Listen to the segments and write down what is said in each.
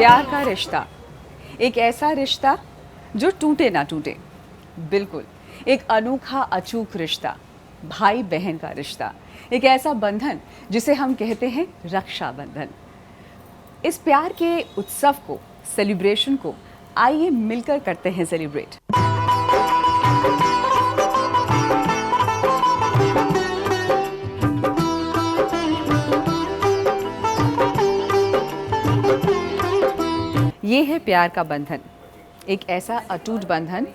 प्यार का रिश्ता, एक ऐसा रिश्ता जो टूटे ना टूटे। बिल्कुल, एक अनोखा अचूक रिश्ता, भाई बहन का रिश्ता, एक ऐसा बंधन जिसे हम कहते हैं रक्षाबंधन। इस प्यार के उत्सव को, सेलिब्रेशन को आइए मिलकर करते हैं सेलिब्रेट। ये है प्यार का बंधन, एक ऐसा अटूट बंधन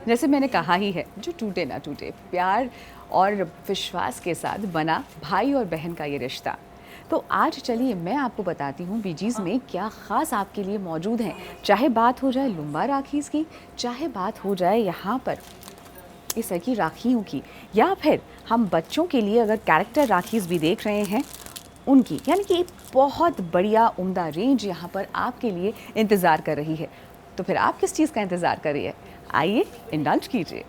जैसे मैंने कहा ही है, जो टूटे ना टूटे। प्यार और विश्वास के साथ बना भाई और बहन का ये रिश्ता। तो आज चलिए मैं आपको बताती हूँ बीजीज़ में क्या ख़ास आपके लिए मौजूद है। चाहे बात हो जाए लुम्बा राखीज़ की, चाहे बात हो जाए यहाँ पर इस तरह की राखियों की, या फिर हम बच्चों के लिए अगर कैरेक्टर राखीज़ भी देख रहे हैं उनकी, यानी कि बहुत बढ़िया उम्दा रेंज यहाँ पर आपके लिए इंतज़ार कर रही है। तो फिर आप किस चीज़ का इंतज़ार कर रही है? आइए इंडल्ज कीजिए।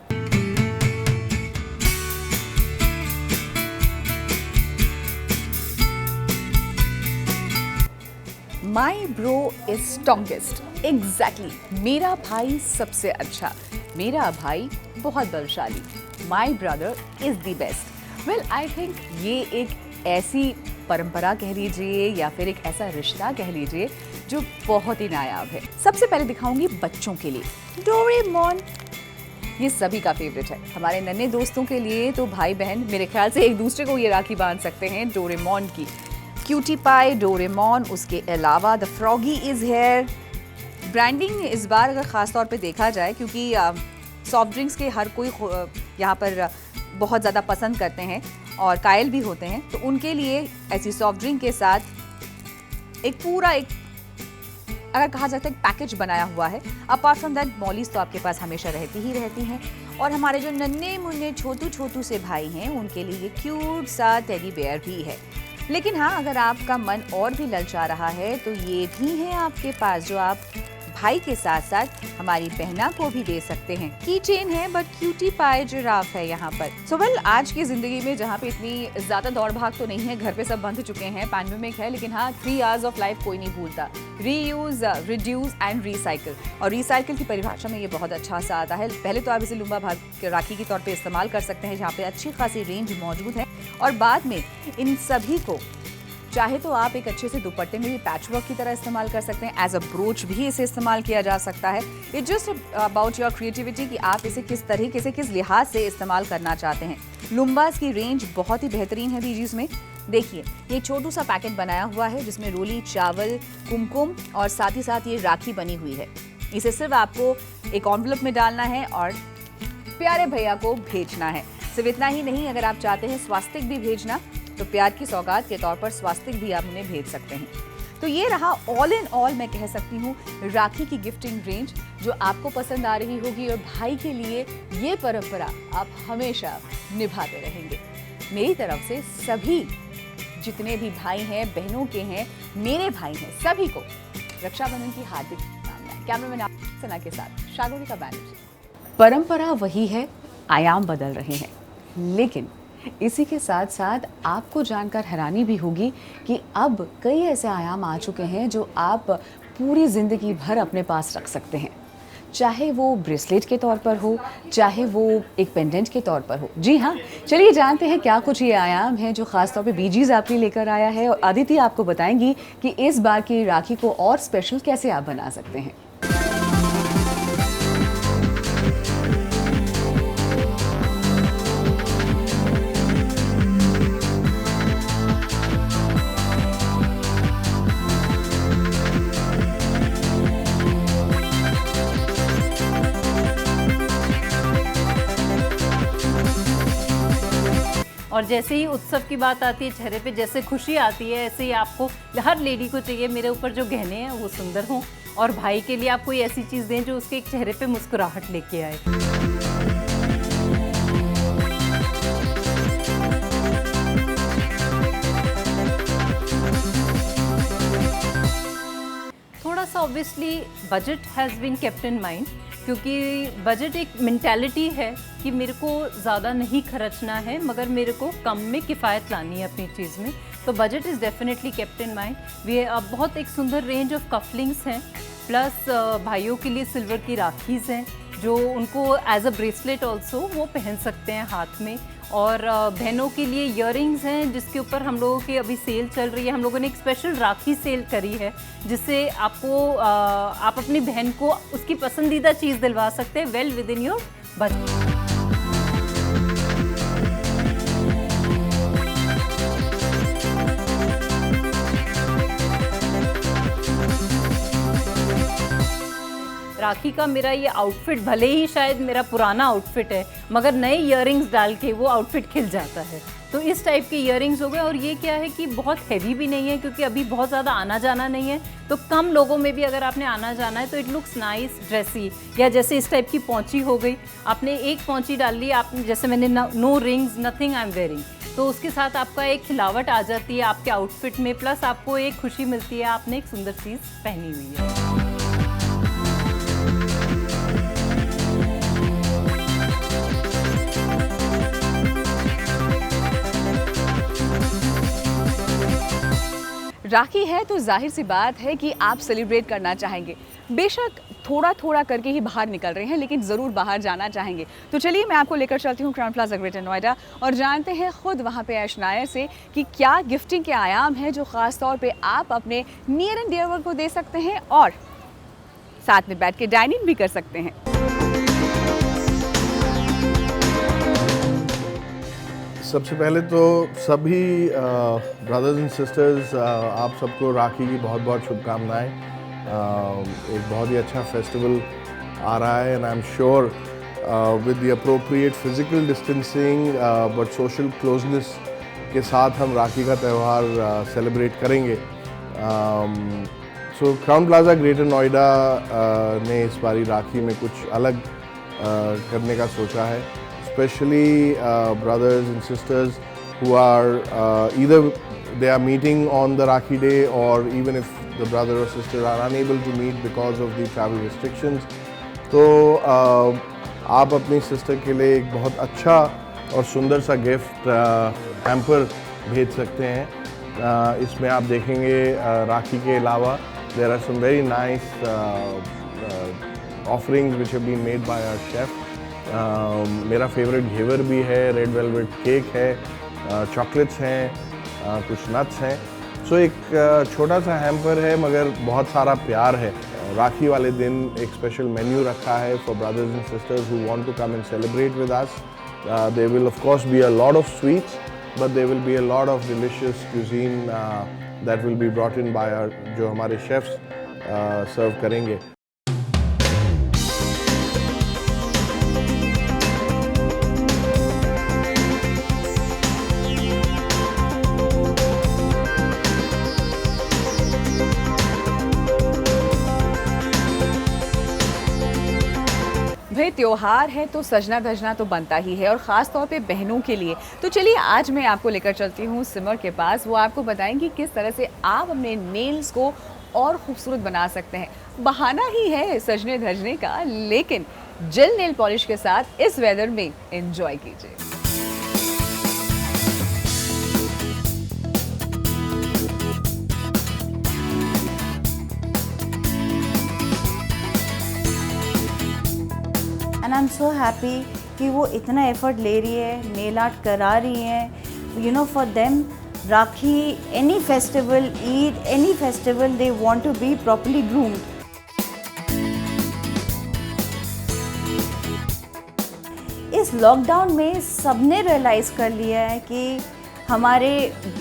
माई ब्रो इज स्ट्रॉन्गेस्ट। एग्जैक्टली, मेरा भाई सबसे अच्छा, मेरा भाई बहुत बलशाली। My brother is the best. Well, I think ये एक ऐसी परंपरा कह लीजिए या फिर एक ऐसा रिश्ता कह लीजिए जो बहुत ही नायाब है। सबसे पहले दिखाऊंगी बच्चों के लिए डोरेमोन। ये सभी का फेवरेट है। हमारे नन्हे दोस्तों के लिए तो भाई बहन मेरे ख्याल से एक दूसरे को ये राखी बांध सकते हैं डोरेमोन की। क्यूटी पाई, डोरेमोन, उसके अलावा the froggy is here. Branding इस बार अगर ख़ास तौर पे देखा जाए, क्योंकि सॉफ्ट ड्रिंक्स के हर कोई यहाँ पर बहुत ज़्यादा पसंद करते हैं और कायल भी होते हैं, तो उनके लिए ऐसी सॉफ्ट ड्रिंक के साथ एक पूरा अगर कहा जाता है एक पैकेज बनाया हुआ है। अपार्ट फ्रॉम दैट मॉलीज तो आपके पास हमेशा रहती ही रहती हैं, और हमारे जो नन्हे मुन्ने छोटू से भाई हैं उनके लिए ये क्यूट सा टेडी बेयर भी है। लेकिन हाँ, अगर आपका मन और भी ललचा रहा है तो ये भी है आपके पास जो आप भाई के साथ साथ हमारी बहना को भी दे सकते हैं। की चेन है बट क्यूटी पाई जिराफ है यहाँ पर। सो वेल, आज की जिंदगी में जहाँ पे इतनी ज्यादा दौड़ भाग तो नहीं है, घर पे सब बंध चुके हैं, पैंडेमिक है, लेकिन हाँ 3 आवर्स ऑफ लाइफ कोई नहीं भूलता। Reuse, reduce and recycle. और रिसाइकिल की परिभाषा में ये बहुत अच्छा सा आता है। पहले तो आप इसे लुम्बा भाग राखी के तौर पर इस्तेमाल कर सकते हैं, जहाँ पे अच्छी खासी रेंज मौजूद है, और बाद में इन सभी को चाहे तो आप एक अच्छे से दुपट्टे में भी पैच वर्क की तरह इस्तेमाल कर सकते हैं। एज अ ब्रोच भी इसे इस्तेमाल किया जा सकता है। It just about your creativity कि आप इसे किस तरीके से, किस लिहाज से इस्तेमाल करना चाहते हैं। लुम्बास की रेंज बहुत ही बेहतरीन है बीजीज़ में। देखिए, ये छोटू सा पैकेट बनाया हुआ है जिसमें रोली, चावल, कुमकुम और साथ ही साथ ये राखी बनी हुई है। इसे सिर्फ आपको एक एनवेलप में डालना है और प्यारे भैया को भेजना है। सिर्फ इतना ही नहीं, अगर आप चाहते हैं स्वास्तिक भी भेजना तो प्यार की सौगात के तौर पर स्वास्तिक भी आप उन्हें भेज सकते हैं। तो ये रहा ऑल इन ऑल, मैं कह सकती हूँ, राखी की गिफ्टिंग रेंज जो आपको पसंद आ रही होगी, और भाई के लिए ये परंपरा आप हमेशा निभाते रहेंगे। मेरी तरफ से सभी जितने भी भाई हैं, बहनों के हैं, मेरे भाई हैं, सभी को रक्षाबंधन की हार्दिक शुभकामनाएं। कैमरामैन सना के साथ शागोरी का बैनर्जी। परंपरा वही है, आयाम बदल रहे हैं, लेकिन इसी के साथ साथ आपको जानकर हैरानी भी होगी कि अब कई ऐसे आयाम आ चुके हैं जो आप पूरी ज़िंदगी भर अपने पास रख सकते हैं। चाहे वो ब्रेसलेट के तौर पर हो, चाहे वो एक पेंडेंट के तौर पर हो। जी हाँ, चलिए जानते हैं क्या कुछ ये आयाम है जो ख़ास तौर पे बीजीज़ आपके लेकर आया है, और अदिति आपको बताएंगी कि इस बार की राखी को और स्पेशल कैसे आप बना सकते हैं। और जैसे ही उत्सव की बात आती है, चेहरे पे जैसे खुशी आती है, ऐसे ही आपको हर लेडी को चाहिए मेरे ऊपर जो गहने हैं वो सुंदर हों, और भाई के लिए आप कोई ऐसी चीज़ दें जो उसके एक चेहरे पे मुस्कुराहट लेके आए। थोड़ा सा obviously budget has been kept in mind, क्योंकि बजट एक मेंटालिटी है कि मेरे को ज़्यादा नहीं खर्चना है, मगर मेरे को कम में किफ़ायत लानी है अपनी चीज़ में। तो budget is definitely kept in mind. वे बहुत एक सुंदर रेंज ऑफ कफलिंग्स हैं, प्लस भाइयों के लिए सिल्वर की राखीज़ हैं जो उनको एज अ ब्रेसलेट ऑल्सो वो पहन सकते हैं हाथ में। और बहनों के लिए ईयरिंग्स हैं जिसके ऊपर हम लोगों की अभी सेल चल रही है। हम लोगों ने एक स्पेशल राखी सेल करी है जिससे आपको आप अपनी बहन को उसकी पसंदीदा चीज़ दिलवा सकते हैं well within your budget. Rakhi का मेरा ये आउटफिट भले ही शायद मेरा पुराना आउटफिट है, मगर नए ईयरिंग्स डाल के वो आउटफिट खिल जाता है। तो इस टाइप के ईयरिंग्स हो गए। और ये क्या है कि बहुत हैवी भी नहीं है क्योंकि अभी बहुत ज़्यादा आना जाना नहीं है, तो कम लोगों में भी अगर आपने आना जाना है तो इट लुक्स नाइस ड्रेसी। या जैसे इस टाइप की पौंची हो गई, आपने एक पौंची डाल ली, आपने जैसे मैंने no rings nothing I am wearing, तो उसके साथ आपका एक खिलावट आ जाती है आपके आउटफिट में, प्लस आपको एक खुशी मिलती है आपने एक सुंदर चीज़ पहनी हुई है। राखी है तो जाहिर सी बात है कि आप सेलिब्रेट करना चाहेंगे। बेशक थोड़ा थोड़ा करके ही बाहर निकल रहे हैं, लेकिन ज़रूर बाहर जाना चाहेंगे। तो चलिए मैं आपको लेकर चलती हूँ क्राउन प्लाजा ग्रेटर नोएडा और जानते हैं खुद वहाँ पे ऐश नायर से कि क्या गिफ्टिंग के आयाम हैं जो ख़ास तौर पे आप अपने नियर एंड डियर वन को दे सकते हैं और साथ में बैठ के डाइनिंग भी कर सकते हैं। सबसे पहले तो सभी ब्रदर्स एंड सिस्टर्स आप सबको राखी की बहुत बहुत शुभकामनाएं। एक बहुत ही अच्छा फेस्टिवल आ रहा है and I am sure with the appropriate physical distancing but social closeness के साथ हम राखी का त्यौहार सेलिब्रेट करेंगे। सो क्राउन प्लाजा ग्रेटर नोएडा ने इस बारी राखी में कुछ अलग करने का सोचा है, especially brothers and sisters who are either they are meeting on the Rakhi day, or even if the brother or sister are unable to meet because of the travel restrictions, तो आप अपनी सिस्टर के लिए एक बहुत अच्छा और सुंदर सा गिफ्ट हैम्पर भेज सकते हैं। इसमें आप देखेंगे राखी के अलावा there are some very nice offerings which have been made by our chef। मेरा फेवरेट घेवर भी है, रेड वेलवेट केक है, चॉकलेट्स हैं, कुछ नट्स हैं। सो एक छोटा सा हैम्पर है मगर बहुत सारा प्यार है। राखी वाले दिन एक स्पेशल मेन्यू रखा है for brothers and sisters who want to come and celebrate with us. There will of course be a lot of sweets but there will be a lot of delicious cuisine that will be brought in by जो हमारे chefs सर्व करेंगे। भाई त्योहार है तो सजना धजना तो बनता ही है और ख़ास तौर पे बहनों के लिए। तो चलिए आज मैं आपको लेकर चलती हूँ सिमर के पास। वो आपको बताएंगी किस तरह से आप अपने नेल्स को और खूबसूरत बना सकते हैं। बहाना ही है सजने धजने का, लेकिन जेल नेल पॉलिश के साथ इस वेदर में एंजॉय कीजिए। And I am so happy कि वो इतना एफर्ट ले रही है, नेल आर्ट करा रही हैं। You know for them Rakhi, any festival, Eid, any festival, they want to be properly groomed. इस लॉकडाउन में सबने रियलाइज़ कर लिया है कि हमारे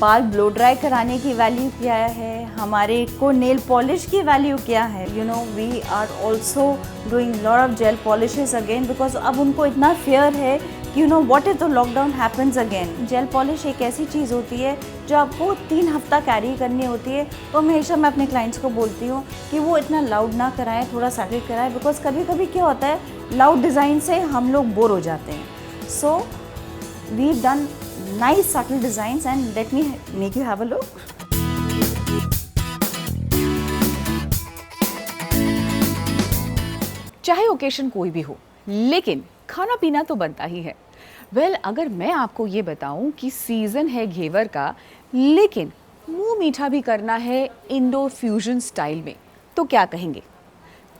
बाल ब्लो ड्राई कराने की वैल्यू क्या है, हमारे को नेल पॉलिश की वैल्यू क्या है। You know we are also doing lot of gel polishes again because अब उनको इतना फेयर है कि you know what is the lockdown happens again. Gel polish एक ऐसी चीज़ होती है जो आपको 3 हफ्ता कैरी करनी होती है। तो हमेशा मैं अपने क्लाइंट्स को बोलती हूँ कि वो इतना लाउड ना कराएं, थोड़ा सटल कराएं, बिकॉज कभी कभी क्या होता है लाउड डिज़ाइन से हम लोग बोर हो जाते हैं। So we done nice subtle designs and let me make you have a look. चाहे ओकेशन कोई भी हो, लेकिन खाना पीना तो बनता ही है। वेल, अगर मैं आपको ये बताऊं कि सीज़न है घेवर का, लेकिन मुंह मीठा भी करना है इंडो फ्यूजन स्टाइल में, तो क्या कहेंगे?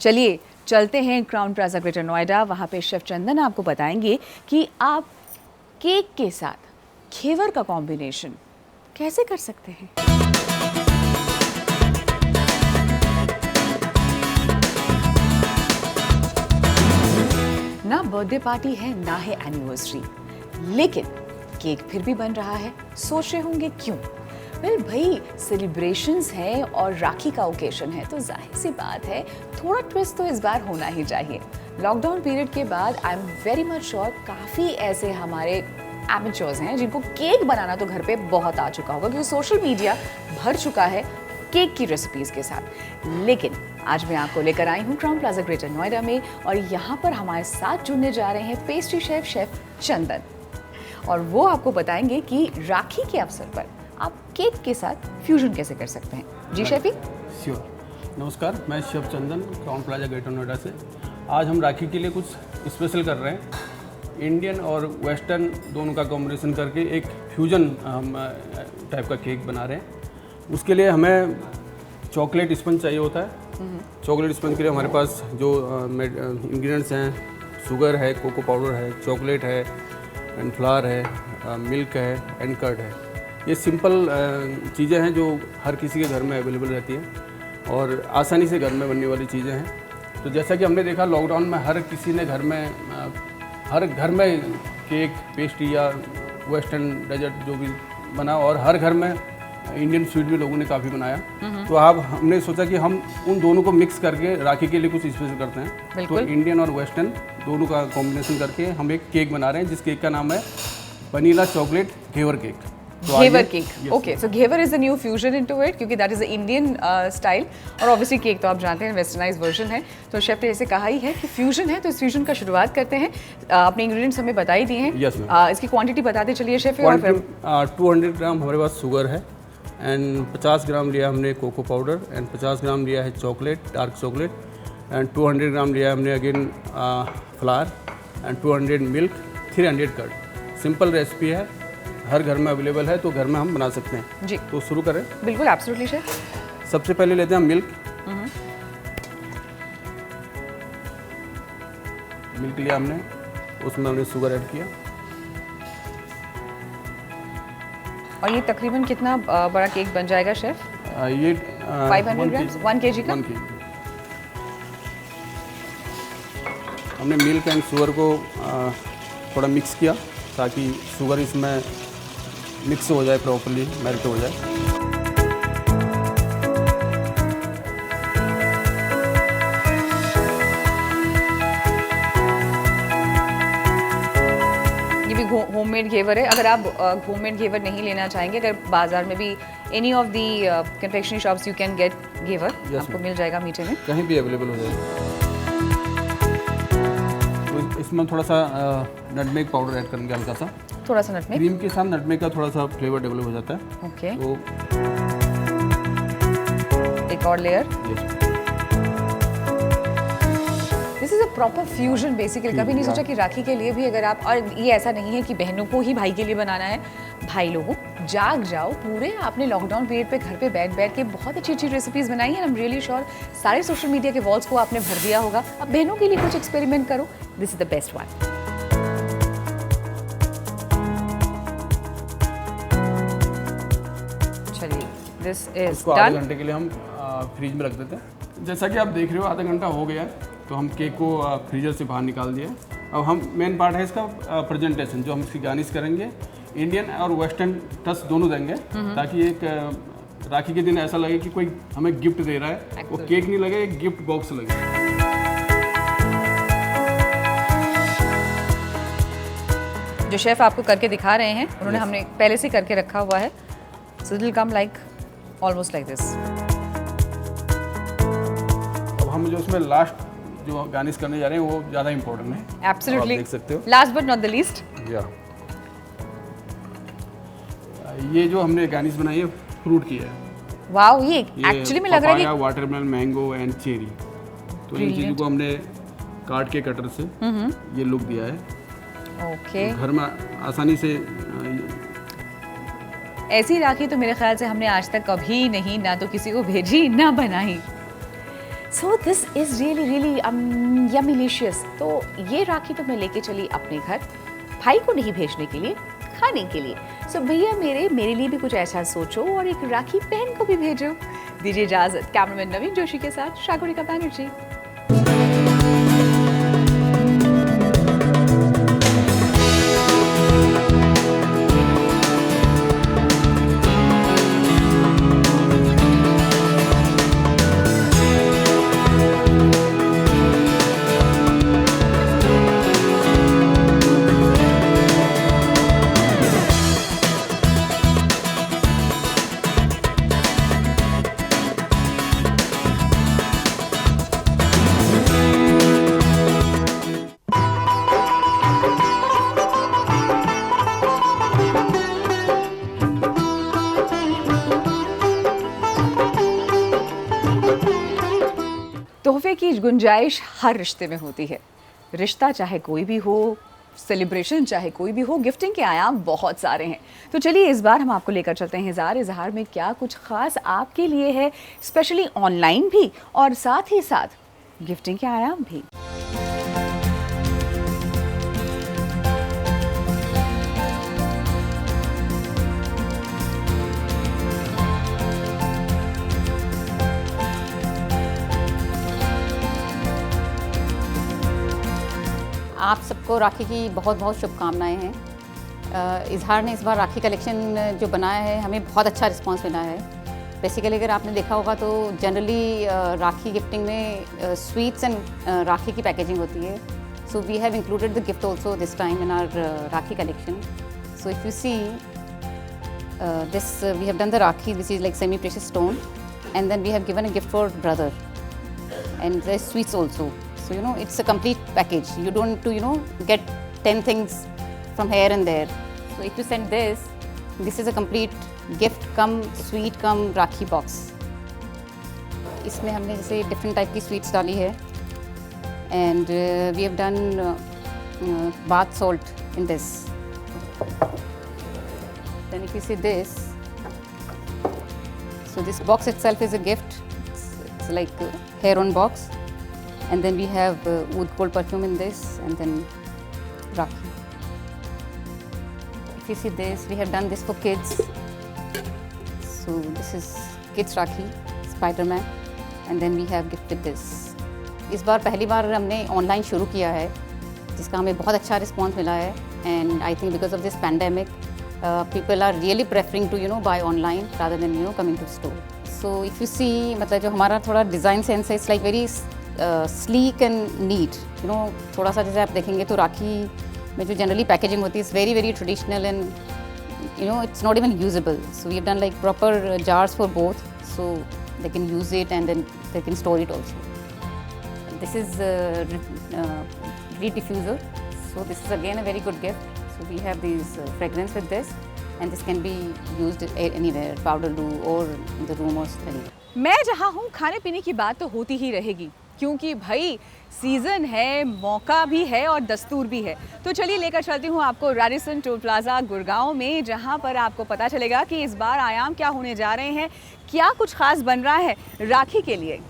चलिए चलते हैं क्राउन प्लाजा ग्रेटर नोएडा। वहाँ पे शेफ चंदन आपको बताएंगे कि आप केक के साथ घेवर का कॉम्बिनेशन कैसे कर सकते हैं। ना बर्थडे पार्टी है ना है एनिवर्सरी, लेकिन केक फिर भी बन रहा है। सोच रहे होंगे क्यों? वेल भाई, सेलिब्रेशंस है और राखी का ओकेशन है, तो जाहिर सी बात है थोड़ा ट्विस्ट तो इस बार होना ही चाहिए। लॉकडाउन पीरियड के बाद I am very much sure काफ़ी ऐसे हमारे एमेचर्स हैं जिनको केक बनाना तो घर पे बहुत आ चुका होगा, क्योंकि सोशल मीडिया भर चुका है केक की रेसिपीज़ के साथ। लेकिन आज मैं आपको लेकर आई हूँ क्राउन प्लाजा ग्रेटर नोएडा में, और यहाँ पर हमारे साथ जुड़ने जा रहे हैं पेस्ट्री शेफ चंदन, और वो आपको बताएंगे कि राखी के अवसर पर आप केक के साथ फ्यूजन कैसे कर सकते हैं। जी शेफी। श्योर। नमस्कार, मैं शेफ चंदन क्राउन प्लाजा ग्रेटर नोएडा से। आज हम राखी के लिए कुछ स्पेशल कर रहे हैं। इंडियन और वेस्टर्न दोनों का कॉम्बिनेशन करके एक फ्यूजन टाइप का केक बना रहे हैं। उसके लिए हमें चॉकलेट स्पंज चाहिए होता है। चॉकलेट स्पंज के लिए हमारे पास जो इंग्रेडिएंट्स हैं, शुगर है, कोको पाउडर है, चॉकलेट है, एंड फ्लावर है, मिल्क है, एंड कर्ड है। ये सिंपल चीज़ें हैं जो हर किसी के घर में अवेलेबल रहती हैं और आसानी से घर में बनने वाली चीज़ें हैं। तो जैसा कि हमने देखा लॉकडाउन में हर किसी ने घर में हर घर में केक, पेस्ट्री या वेस्टर्न डेजर्ट जो भी बना, और हर घर में इंडियन स्वीट भी लोगों ने काफ़ी बनाया। तो अब हमने सोचा कि हम उन दोनों को मिक्स करके राखी के लिए कुछ स्पेशल करते हैं। तो इंडियन और वेस्टर्न दोनों का कॉम्बिनेशन करके हम एक केक बना रहे हैं, जिस केक का नाम है vanilla chocolate ghevar cake. Ghevar cake, okay. So ghevar is a new fusion into it, क्योंकि that is a Indian style, और ऑब्वियसली केक तो आप जानते हैं वेस्टर्नाइज वर्जन है। तो शेफ ने जैसे कहा ही है कि फ्यूजन है, तो इस फ्यूजन का शुरुआत करते हैं। अपने इंग्रेडिएंट्स हमें बता ही दिए हैं। Yes, ma'am. इसकी क्वांटिटी बताते चलिए शेफ। 200 ग्राम हमारे पास शुगर है, एंड 50 ग्राम लिया हमने कोको पाउडर, एंड 50 ग्राम लिया है chocolate, dark chocolate, and 200 gram लिया हमने again flour, and 200 milk, 300 curd. Simple recipe है, हर घर में अवेलेबल है, तो घर में हम बना सकते हैं जी। तो शुरू करें। बिल्कुल, एब्सोल्युटली शेफ। सबसे पहले लेते हैं मिल्क। मिल्क लिया हमने, उसमें हमने शुगर ऐड किया। और ये तकरीबन कितना बड़ा केक बन जाएगा शेफ? ये 500 ग्राम्स, 1 kg का। 1 kg। हमने मिल्क एंड शुगर को थोड़ा मिक्स किया ताकि शुगर इसमें मिक्स हो जाए, प्रॉपर्ली मेल्ट हो जाए। ये भी होममेड घेवर है। अगर आप होममेड घेवर नहीं लेना चाहेंगे, अगर बाजार में भी any of the confectionery shops you can get ghevar, आपको मिल जाएगा मीठे में, कहीं भी अवेलेबल हो जाएगा। तो इसमें थोड़ा सा नटमेग पाउडर ऐड करेंगे, हल्का सा। थोड़ा सा नटमेग। क्रीम के साथ नटमेग का थोड़ा सा फ्लेवर डेवलप हो जाता है। ओके। तो एक और layer. This is a proper fusion basically. कभी नहीं सोचा कि राखी के लिए भी अगर आप, और ये ऐसा नहीं है कि बहनों को ही भाई के लिए बनाना है। भाई लोगों, जाग जाओ पूरे। आपने लॉकडाउन पीरियड पे घर पे बैठ बैठ के बहुत अच्छी अच्छी रेसिपीज बनाई है। आई एम रियली श्योर सारे सोशल मीडिया के वॉल्स को आपने भर दिया होगा। अब बहनों के लिए कुछ एक्सपेरिमेंट करो, this is the best one. चलिए, दिस इज इसको आधे डन। घंटे के लिए हम फ्रीज में रख देते हैं। जैसा कि आप देख रहे हो आधा घंटा हो गया है, तो हम केक को फ्रीजर से बाहर निकाल दिया। अब हम मेन पार्ट है इसका प्रेजेंटेशन, जो हम इसकी गार्निश करेंगे। इंडियन और वेस्टर्न टच दोनों देंगे, ताकि एक राखी के दिन ऐसा लगे कि कोई हमें गिफ्ट दे रहा है। वो केक नहीं लगे, एक गिफ्ट बॉक्स लगे। जो शेफ आपको करके दिखा रहे हैं, उन्होंने हमने पहले से करके रखा हुआ है। So it will come like almost like this. अब हम जो उसमें लास्ट जो गार्निश करने जा रहे हैं वो ज़्यादा इंपॉर्टेंट है। एब्सोल्युटली, आप देख सकते हो। Last but not the least. या ये जो हमने गार्निश बनाई है फ्रूट की है। वाओ, ये एक्चुअली में लग रहा है कि वाटरमेलन, मैंगो एंड चेरी, तो इन चीज़ों को हमने काट के कटर से ये लुक दिया है। ओके, घर में आसानी से ऐसी राखी तो मेरे ख्याल से हमने आज तक कभी नहीं, ना तो किसी को भेजी ना बनाई। So this is really really yummylicious. तो ये राखी तो मैं लेके चली अपने घर, भाई को नहीं भेजने के लिए, खाने के लिए। सो भैया मेरे लिए भी कुछ ऐसा सोचो और एक राखी बहन को भी भेजो। दीजिए इजाजत, कैमरामैन नवीन जोशी के साथ शागुरिका बैनर्जी। तोहफे की गुंजाइश हर रिश्ते में होती है। रिश्ता चाहे कोई भी हो, सेलिब्रेशन चाहे कोई भी हो, गिफ्टिंग के आयाम बहुत सारे हैं। तो चलिए इस बार हम आपको लेकर चलते हैं इज़हार में क्या कुछ ख़ास आपके लिए है, स्पेशली ऑनलाइन भी और साथ ही साथ गिफ्टिंग के आयाम भी। आप सबको राखी की बहुत बहुत शुभकामनाएं हैं। इज़हार ने इस बार राखी कलेक्शन जो बनाया है, हमें बहुत अच्छा रिस्पांस मिला है। बेसिकली अगर आपने देखा होगा तो जनरली राखी गिफ्टिंग में स्वीट्स एंड राखी की पैकेजिंग होती है। So we have included the gift also this time in our rakhi collection. So if you see this we have done the rakhi, this is like semi precious stone, and then we have given a gift for brother and the sweets also. So it's a complete package. You don't need to get 10 things from here and there. So if you send this is a complete gift come sweet come rakhi box. इसमें हमने जैसे different type की sweets डाली है, and we have done bath salt in this. Then if you see this, so this box itself is a gift. It's like a hair on box. And then we have oud gold perfume in this, and then Rakhi. If you see this, we have done this for kids. So this is kids Rakhi, Spider-Man, and then we have gifted this. इस बार पहली बार हमने online शुरू किया है, जिसका हमें बहुत अच्छा रिस्पॉन्स मिला है, and I think because of this pandemic, people are really preferring to buy online rather than coming to store. So if you see, मतलब जो हमारा थोड़ा डिज़ाइन सेंस है, it's like very sleek and neat. थोड़ा सा जैसे आप देखेंगे तो राखी में जो जनरली पैकेजिंग होती है is very very traditional and it's not even usable. So we have done like proper jars for both, so they can use it and then they can store it also. This is reed diffuser, so this is again a very good gift. So we have this fragrance with this and this can be used anywhere, powder डू और in the room और anywhere. मैं जहाँ हूँ खाने पीने की बात तो होती ही रहेगी, क्योंकि भाई सीज़न है, मौका भी है और दस्तूर भी है. तो चलिए लेकर चलती हूँ आपको रैडिसन टोल प्लाजा गुड़गांव में, जहाँ पर आपको पता चलेगा कि इस बार आयाम क्या होने जा रहे हैं, क्या कुछ खास बन रहा है राखी के लिए.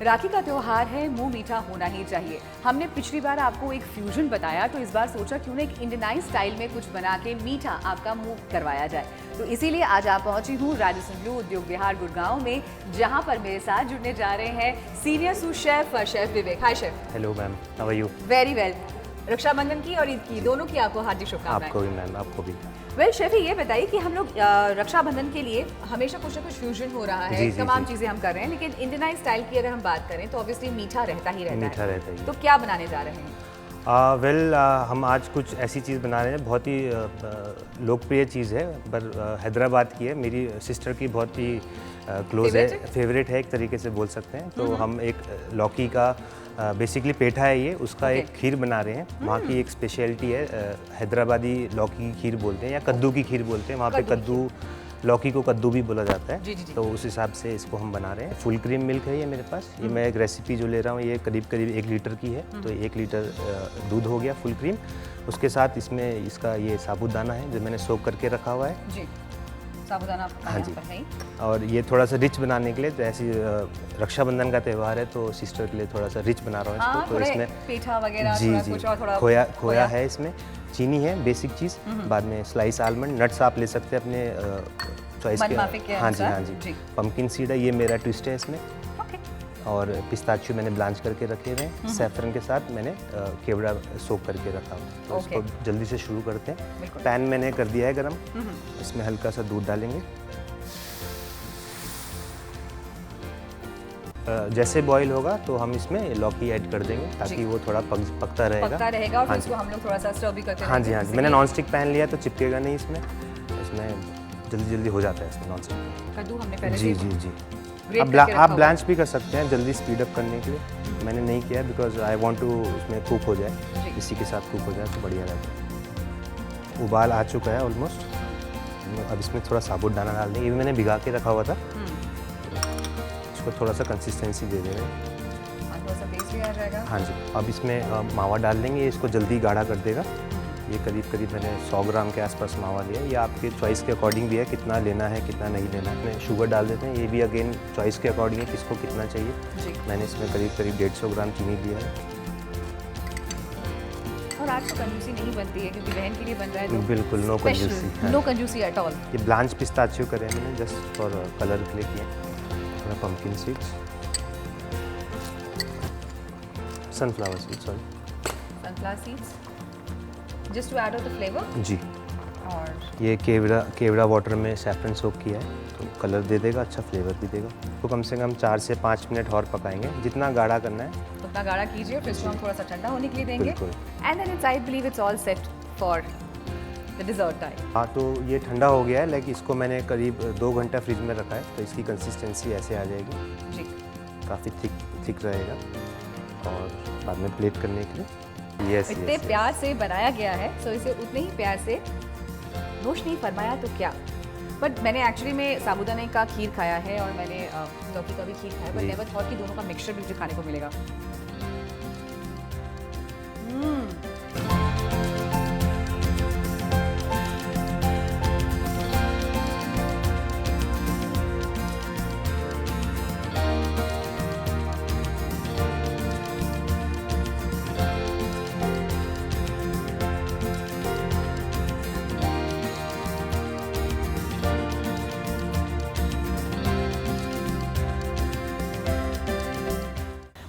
राखी का त्यौहार है, मुंह मीठा होना ही चाहिए. हमने पिछली बार आपको एक फ्यूजन बताया, तो इस बार सोचा क्यों ना एक इंडियनाइज स्टाइल में कुछ बना के मीठा आपका मुंह करवाया जाए. तो इसीलिए आज आप पहुंची हूँ रैडिसन ब्लू उद्योग विहार गुड़गांव में, जहां पर मेरे साथ जुड़ने जा रहे हैं senior sous chef chef Vivek. Hi chef. Hello ma'am, how are you? Very well. Rakshabandhan की और ईद की दोनों की आपको हार्दिक शुभकामनाएं. आपको भी मैम, आपको भी. वेल शेफी, ये बताइए कि हम लोग रक्षाबंधन के लिए हमेशा कुछ ना कुछ फ्यूजन हो रहा है, तमाम चीज़ें हम कर रहे हैं, लेकिन इंडियनाइज स्टाइल की अगर हम बात करें तो ऑब्वियसली मीठा रहता ही रहता है. रहता ही. तो क्या बनाने जा रहे हैं? हम आज कुछ ऐसी चीज़ बना रहे हैं, बहुत ही लोकप्रिय चीज़ है, पर हैदराबाद की है, मेरी सिस्टर की बहुत ही क्लोज है, फेवरेट है एक तरीके से बोल सकते हैं। तो हम एक लौकी का बेसिकली पेठा है ये, उसका एक खीर बना रहे हैं। वहाँ की एक स्पेशलिटी है, हैदराबादी लौकी की खीर बोलते हैं या कद्दू की खीर बोलते हैं, वहाँ पे कद्दू, लौकी को कद्दू भी बोला जाता है। तो उस हिसाब से इसको हम बना रहे हैं। फुल क्रीम मिल्क है ये मेरे पास, ये मैं एक रेसिपी जो ले रहा हूँ ये करीब 1 लीटर की है। तो 1 लीटर दूध हो गया फुल क्रीम, उसके साथ इसमें इसका ये साबूदाना है जो मैंने सोक करके रखा हुआ है जी, साबूदाना हाँ जी। पर है। और ये थोड़ा सा रिच बनाने के लिए, तो ऐसी रक्षाबंधन का त्यौहार है तो सिस्टर के लिए थोड़ा सा रिच बना रहा हूँ इसको। तो इसमें पेठा वगैरह जी थोड़ा जी कुछ और थोड़ा खोया है, इसमें चीनी है बेसिक चीज़, बाद में स्लाइस आलमंड, नट्स आप ले सकते हैं अपने चॉइस मनमाफिक के के। हाँ जी अनुसार। हाँ जी, जी। पम्पकिन सीड है, ये मेरा ट्विस्ट है इसमें। ओके। और पिस्ताचियो मैंने ब्लांच करके रखे हुए हैं, सैफरन के साथ मैंने केवड़ा सोक करके रखा हुआ है। तो इसको जल्दी से शुरू करते हैं। पैन मैंने कर दिया है गरम, इसमें हल्का सा दूध डालेंगे। जैसे बॉईल होगा तो हम इसमें लौकी ऐड कर देंगे ताकि वो थोड़ा पकता रहेगा। और फिर इसको हम लोग थोड़ा सा स्टर भी करते हैं। हाँ जी हाँ जी, मैंने नॉन स्टिक पैन लिया तो चिपकेगा नहीं इसमें जल्दी हो जाता है इसमें नॉन स्टिक। कद्दू हमने पहले जी से जी जी, ग्रेट आप ब्लांच भी कर सकते हैं जल्दी स्पीड अप करने के लिए। मैंने नहीं किया बिकॉज आई वांट टू इसमें कुक हो जाए, इसी के साथ कुक हो जाए तो बढ़िया रहता है। उबाल आ चुका है ऑलमोस्ट, अब इसमें थोड़ा साबूदाना डाल देंगे, ये भी मैंने भिगा के रखा हुआ था। इसको थोड़ा सा कंसिस्टेंसी दे देंगे, थोड़ा सा बेस भी आ जाएगा। हाँ जी। अब इसमें मावा डाल देंगे, इसको जल्दी गाढ़ा कर देगा। ये करीब मैंने 100 ग्राम के आसपास मावा लिया है। ये आपके चॉइस के अकॉर्डिंग भी है, कितना लेना है कितना नहीं लेना है। इसमें शुगर डाल देते हैं, ये भी अगेन चॉइस के अकॉर्डिंग है किसको कितना चाहिए। मैंने इसमें करीब 150 ग्राम चीनी लिया है। और आज तो कंजूसी नहीं बनती है क्योंकि बहन के लिए बन रहा है तो बिल्कुल नो कंजूसी, नो कंजूसी एट ऑल। ये ब्लांच पिस्ताचियो करे मैंने जस्ट फॉर कलर के लिए किया। थोड़ा pumpkin seeds, sunflower seeds, sorry sunflower seeds, just to add out the flavour. जी। और ये केवड़ा वाटर में सैफरन सोक किया है तो कलर दे देगा, अच्छा फ्लेवर भी देगा। तो कम से कम 4 से 5 मिनट और पकाएंगे, जितना गाढ़ा करना है उतना गाढ़ा कीजिए, फिर इसको हम थोड़ा सा ठंडा होने के लिए देंगे। बिल्कुल। And then it's I believe it's all set for the dessert time. हाँ, तो ये ठंडा हो गया है, लेकिन इसको मैंने करीब 2 घंटा फ्रिज में रखा है तो इसकी कंसिस्टेंसी ऐसे आ जाएगी जी, काफ़ी थिक रहेगा। और बाद में प्लेट करने के लिए इतने प्यार से बनाया गया है, सो इसे उतने ही प्यार से रोशनी फरमाया तो क्या। बट मैंने एक्चुअली में साबूदाने का खीर खाया है और मैंने लौकी का भी खीर खाया, बट नेवर थॉट कि दोनों का मिक्सचर भी मुझे खाने को मिलेगा।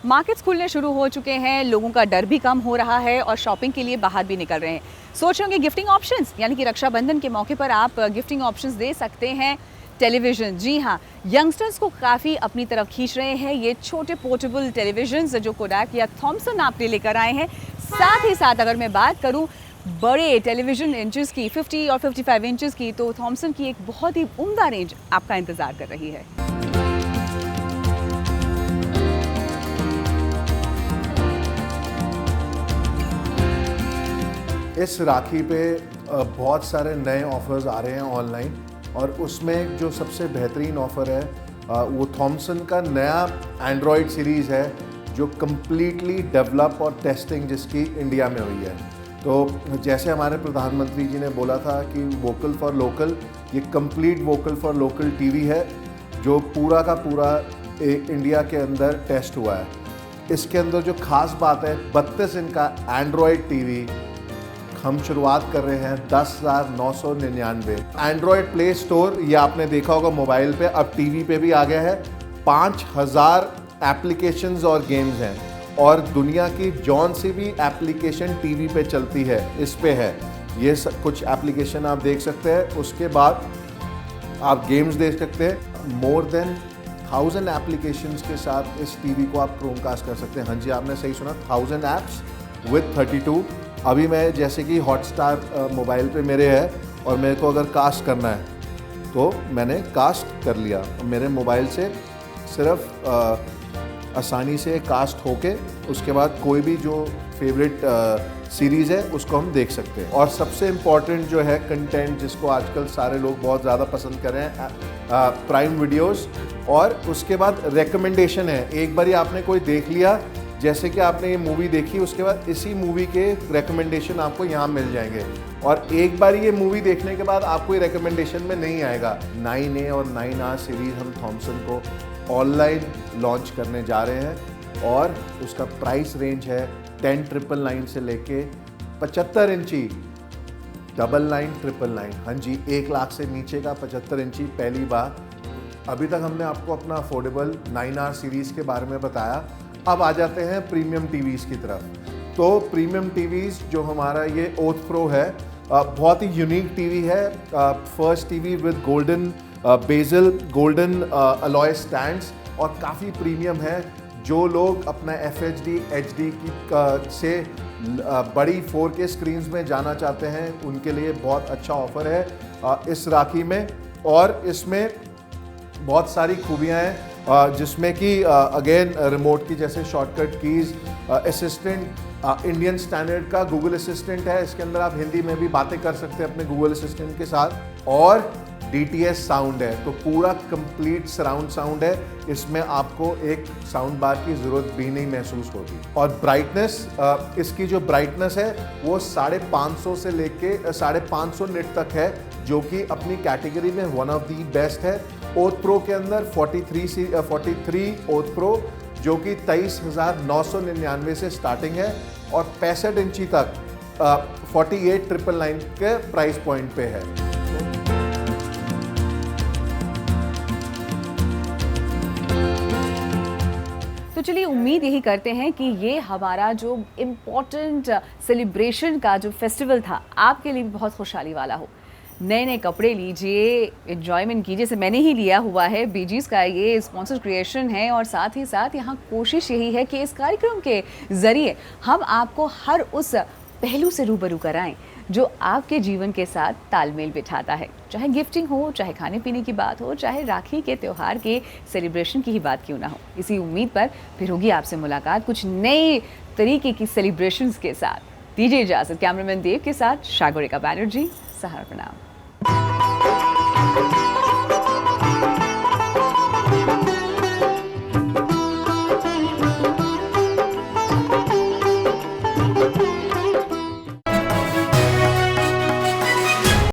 मार्केट्स खुलने शुरू हो चुके हैं, लोगों का डर भी कम हो रहा है और शॉपिंग के लिए बाहर भी निकल रहे हैं। सोच रहे होंगे गिफ्टिंग ऑप्शंस, यानी कि रक्षाबंधन के मौके पर आप गिफ्टिंग ऑप्शंस दे सकते हैं। टेलीविज़न, जी हाँ, यंगस्टर्स को काफ़ी अपनी तरफ खींच रहे हैं ये छोटे पोर्टेबल टेलीविजन्स जो कोडाक या थॉमसन आपके लेकर आए हैं। साथ ही साथ अगर मैं बात करूँ बड़े टेलीविज़न इंचेस की, 50 और 55 इंचेस की, तो थॉमसन की एक बहुत ही उम्दा रेंज आपका इंतज़ार कर रही है। इस राखी पे बहुत सारे नए ऑफर्स आ रहे हैं ऑनलाइन, और उसमें जो सबसे बेहतरीन ऑफ़र है वो थॉमसन का नया एंड्रॉयड सीरीज़ है जो कम्प्लीटली डेवलप और टेस्टिंग जिसकी इंडिया में हुई है। तो जैसे हमारे प्रधानमंत्री जी ने बोला था कि वोकल फॉर लोकल, ये complete vocal for local TV है जो पूरा का पूरा इंडिया के अंदर टेस्ट हुआ है। इसके अंदर जो ख़ास बात है, 32 इंच का एंड्रॉयड टीवी हम शुरुआत कर रहे हैं 10,999। एंड्रॉयड प्ले स्टोर, ये आपने देखा होगा मोबाइल पे, अब टीवी पे भी आ गया है। 5,000 एप्लीकेशंस और गेम्स हैं, और दुनिया की जौन सी भी एप्लीकेशन टीवी पे चलती है इस पे है। ये कुछ एप्लीकेशन आप देख सकते हैं, उसके बाद आप गेम्स देख सकते हैं। मोर देन 1000 एप्लीकेशंस के साथ इस टीवी को आप क्रोमकास्ट कर सकते हैं। हाँ जी, आपने सही सुना, 1000 ऐप्स विथ 32। अभी मैं जैसे कि हॉटस्टार मोबाइल पे मेरे है और मेरे को अगर कास्ट करना है तो मैंने कास्ट कर लिया। मेरे मोबाइल से सिर्फ आसानी से कास्ट होके उसके बाद कोई भी जो फेवरेट सीरीज़ है उसको हम देख सकते हैं। और सबसे इम्पॉर्टेंट जो है कंटेंट जिसको आजकल सारे लोग बहुत ज़्यादा पसंद कर रहे हैं, प्राइम वीडियोस। और उसके बाद रिकमेंडेशन है। एक बार आपने कोई देख लिया, जैसे कि आपने ये मूवी देखी, उसके बाद इसी मूवी के रिकमेंडेशन आपको यहाँ मिल जाएंगे। और एक बार ये मूवी देखने के बाद आपको ये रिकमेंडेशन में नहीं आएगा। 9A और 9R सीरीज़ हम थॉमसन को ऑनलाइन लॉन्च करने जा रहे हैं और उसका प्राइस रेंज है 10,999 से लेके 75 इंची 99,999। हाँ जी, 1 लाख से नीचे का 75 इंची पहली बार। अभी तक हमने आपको अपना अफोर्डेबल 9R सीरीज़ के बारे में बताया। अब आ जाते हैं प्रीमियम टीवीज़ की तरफ। तो प्रीमियम टीवीज़ जो हमारा ये ओथ प्रो है, बहुत ही यूनिक टीवी है। First TV with golden bezel, golden alloy stands और काफ़ी प्रीमियम है। जो लोग अपना FHD HD की से बड़ी 4K स्क्रीन्स में जाना चाहते हैं उनके लिए बहुत अच्छा ऑफ़र है इस राखी में। और इसमें बहुत सारी खूबियाँ हैं जिसमें कि अगेन रिमोट की जैसे shortcut keys, assistant Indian standard का गूगल असिस्टेंट है। इसके अंदर आप हिंदी में भी बातें कर सकते हैं अपने गूगल असिस्टेंट के साथ। और DTS साउंड है, तो पूरा कंप्लीट सराउंड साउंड है। इसमें आपको एक साउंड बार की ज़रूरत भी नहीं महसूस होगी। और ब्राइटनेस, इसकी जो ब्राइटनेस है वो 550 से लेके 550 निट तक है, जो कि अपनी कैटेगरी में वन ऑफ दी बेस्ट है। ओथ प्रो के अंदर 43 ओथ प्रो जो कि 23,999 से स्टार्टिंग है और 65 इंची तक 48,999 के प्राइस पॉइंट पे है। तो चलिए उम्मीद यही करते हैं कि ये हमारा जो इम्पोर्टेंट सेलिब्रेशन का जो फेस्टिवल था आपके लिए भी बहुत खुशहाली वाला हो। नए नए कपड़े लीजिए, एंजॉयमेंट कीजिए, जैसे मैंने ही लिया हुआ है। बीजीज़ का ये स्पॉन्सर क्रिएशन है और साथ ही साथ यहाँ कोशिश यही है कि इस कार्यक्रम के ज़रिए हम आपको हर उस पहलू से रूबरू कराएं जो आपके जीवन के साथ तालमेल बिठाता है। चाहे गिफ्टिंग हो, चाहे खाने पीने की बात हो, चाहे राखी के त्यौहार के सेलिब्रेशन की ही बात क्यों ना हो। इसी उम्मीद पर फिर होगी आपसे मुलाकात कुछ नए तरीके की सेलिब्रेशंस के साथ। दीजिए इजाज़त। कैमरामैन देव के साथ सागरिका बैनर्जी, सहारा प्रणाम।